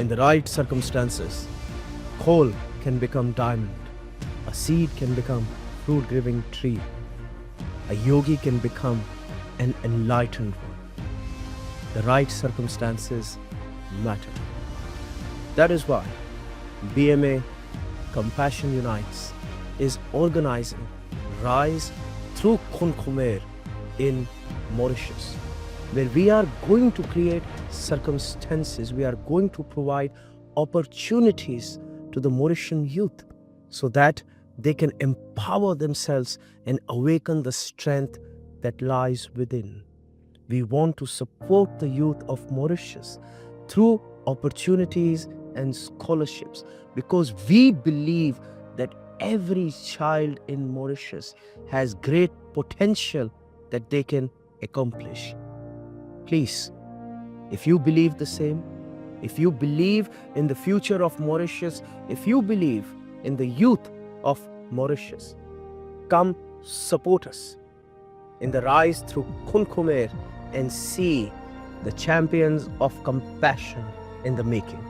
In the right circumstances, coal can become diamond, a seed can become fruit-giving tree, a yogi can become an enlightened one. The right circumstances matter. That is why BMA Compassion Unites is organizing Rise through Kun Khmer in Mauritius, where we are going to create circumstances, we are going to provide opportunities to the Mauritian youth so that they can empower themselves and awaken the strength that lies within. We want to support the youth of Mauritius through opportunities and scholarships because we believe that every child in Mauritius has great potential that they can accomplish. Please, if you believe the same, if you believe in the future of Mauritius, if you believe in the youth of Mauritius, come support us in the Rise through Kun Khmer and see the champions of compassion in the making.